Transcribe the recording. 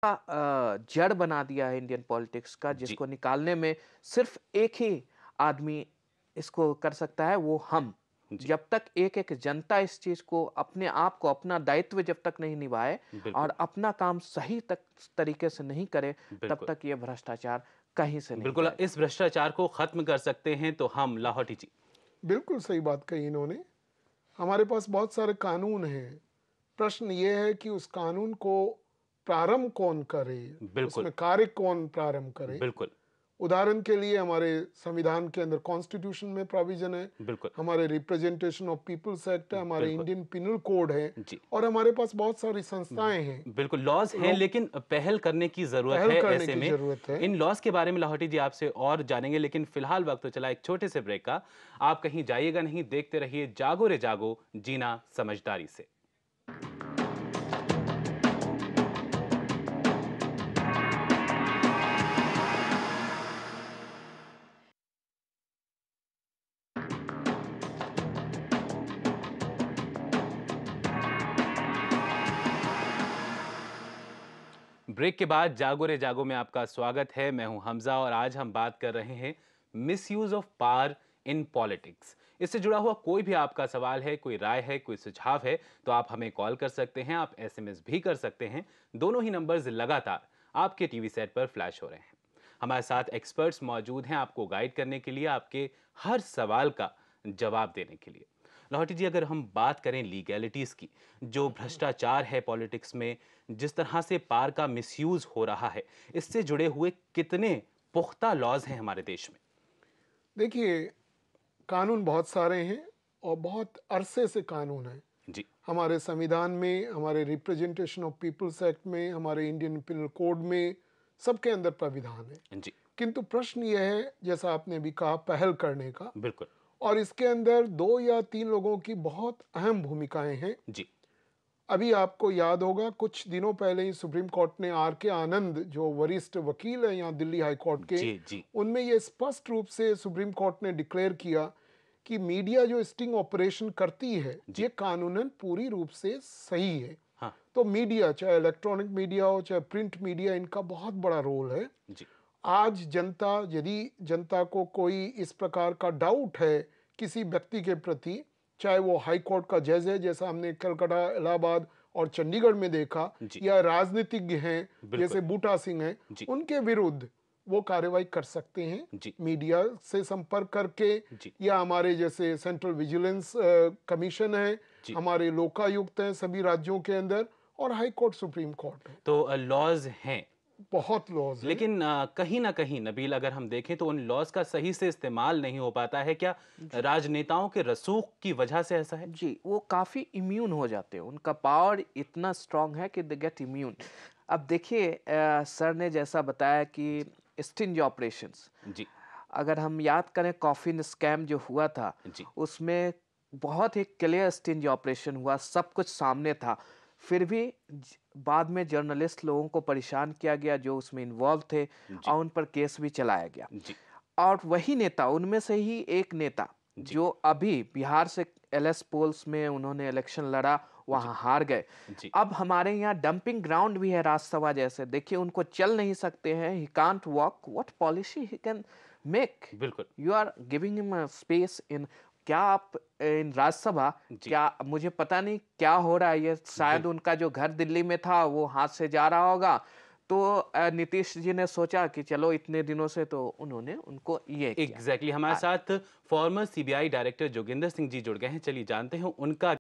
जड़ बना दिया है इंडियन पॉलिटिक्स का, जी, जिसको निकालने में सिर्फ एक ही आदमी इसको कर सकता है, वो हम। जी, जब तक एक-एक जनता इस चीज़ को, अपने आप को, अपना दायित्व जब तक नहीं निभाए बिल्कुल, और अपना काम सही तक तरीके से नहीं करे, तब बिल्कुल। तक ये भ्रष्टाचार कहीं से नहीं बिल्कुल, जाएगा। इस भ्रष्टाचार को खत्म कर सकते हैं तो हम लाहौटी जी। बिल्कुल सही बात कही इन्होंने। हमारे पास बहुत सारे कानून हैं। प्रश्न ये है कि उस कानून को प्रारंभ कौन करे, बिल्कुल, उसमें कार्य कौन प्रारंभ करे। बिल्कुल, उदाहरण के लिए हमारे संविधान के अंदर कॉन्स्टिट्यूशन में प्रोविजन है, बिल्कुल, हमारे रिप्रेजेंटेशन ऑफ पीपल्स एक्ट है, हमारे बिल्कुल। इंडियन पिनल कोड है, जी। और हमारे पास बहुत सारी संस्थाएं हैं। बिल्कुल, लॉज़ हैं लोग लेकिन पहल करने की ज़रूरत पहल है करने ऐसे की में। जरूरत है। इन लॉज़ के बारे में लाहौटी जी आपसे और जानेंगे, लेकिन फ़िलहाल वक़्त तो चला एक छोटे से ब्रेक का। आप कहीं जाइएगा नहीं, देखते रहिए जागो रे जागो, जीना समझदारी से। ब्रेक के बाद जागो रे जागो में आपका स्वागत है। मैं हूं हमजा और आज हम बात कर रहे हैं misuse of power in politics. इससे जुड़ा हुआ कोई भी आपका सवाल है, कोई राय है, कोई सुझाव है, तो आप हमें कॉल कर सकते हैं, आप एसएमएस भी कर सकते हैं। दोनों ही नंबर्स लगातार आपके टीवी सेट पर फ्लैश हो रहे हैं। हमारे साथ एक्सपर्ट्स मौजूद हैं आपको गाइड करने के लिए, आपके हर सवाल का जवाब देने के लिए। लाहौटी जी, अगर हम बात करें लीगैलिटीज़ की, जो भ्रष्टाचार है पॉलिटिक्स में, जिस तरह से पावर का मिसयूज हो रहा है, इससे जुड़े हुए कितने पुख्ता लॉज हैं हमारे देश में? देखिए, कानून बहुत सारे हैं और बहुत अरसे से कानून है। जी, हमारे संविधान में, हमारे रिप्रेजेंटेशन ऑफ पीपल्स एक्ट में, हमारे इंडियन पिनल कोड में, सबके अंदर प्राविधान है। जी, किंतु प्रश्न यह है, जैसा आपने भी कहा, पहल करने का। बिल्कुल। और इसके अंदर 2 या 3 लोगों की बहुत अहम भूमिकाएं हैं। जी, अभी आपको याद होगा, कुछ दिनों पहले ही सुप्रीम कोर्ट ने आर के आनंद, जो वरिष्ठ वकील है यहाँ दिल्ली हाई कोर्ट के, जी, जी, उनमें ये स्पष्ट रूप से सुप्रीम कोर्ट ने डिक्लेयर किया कि मीडिया जो स्टिंग ऑपरेशन करती है, जी, ये कानूनन पूरी रूप से सही है। हाँ, तो मीडिया, चाहे इलेक्ट्रॉनिक मीडिया हो चाहे प्रिंट मीडिया, इनका बहुत बड़ा रोल है। जी, आज जनता, यदि जनता को कोई इस प्रकार का डाउट है किसी व्यक्ति के प्रति, चाहे वो हाई कोर्ट का जज है, जैसा हमने कलकत्ता, इलाहाबाद और चंडीगढ़ में देखा, जी, या राजनीतिज्ञ हैं बिल्कुल, जैसे बूटा सिंह हैं, जी, उनके विरुद्ध वो कार्रवाई कर सकते हैं जी, मीडिया से संपर्क करके, जी, या हमारे जैसे सेंट्रल विजिलेंस कमीशन है, जी। हमारे लोकायुक्त हैं सभी राज्यों के अंदर, और हाई कोर्ट, सुप्रीम कोर्ट है। तो लॉज हैं, बहुत लॉज हैं। लेकिन कहीं ना कहीं नबील, अगर हम देखें तो उन लॉज का सही से इस्तेमाल नहीं हो पाता है। क्या जी। राजनेताओं के रसूख की वजह से ऐसा है? जी, वो काफ़ी इम्यून हो जाते हैं, उनका पावर इतना स्ट्रांग है कि दे गेट इम्यून। अब देखिए, सर ने जैसा बताया कि स्टिंज ऑपरेशंस, जी, अगर हम याद करें कॉफ़िन स्कैम जो हुआ था, जी, उसमें बहुत ही क्लियर स्टिंज ऑपरेशन हुआ, सब कुछ सामने था। फिर भी बाद में जर्नलिस्ट लोगों को परेशान किया गया जो उसमें इन्वॉल्व थे, जी, और उन पर केस भी चलाया गया। जी, और वही नेता, उनमें से ही एक नेता जी, जो अभी बिहार से एलएस पोल्स में उन्होंने इलेक्शन लड़ा, जी, वहां हार गए। जी, अब हमारे यहाँ डंपिंग ग्राउंड भी है राज्यसभा जैसे, देखिए उनको चल नहीं सकते हैं, he can't walk, what policy he can make. बिल्कुल, you are giving him space in, क्या आप इन राज्यसभा, जी, क्या मुझे पता नहीं क्या हो रहा है, ये शायद बिल्कुल, उनका जो घर दिल्ली में था वो हाथ से जा रहा होगा। तो नीतीश जी ने सोचा कि चलो इतने दिनों से, तो उन्होंने उनको ये किया। एग्जैक्टली। हमारे आ, साथ former CBI director Joginder Singh ji जुड़ गए हैं, चलिए जानते हैं उनका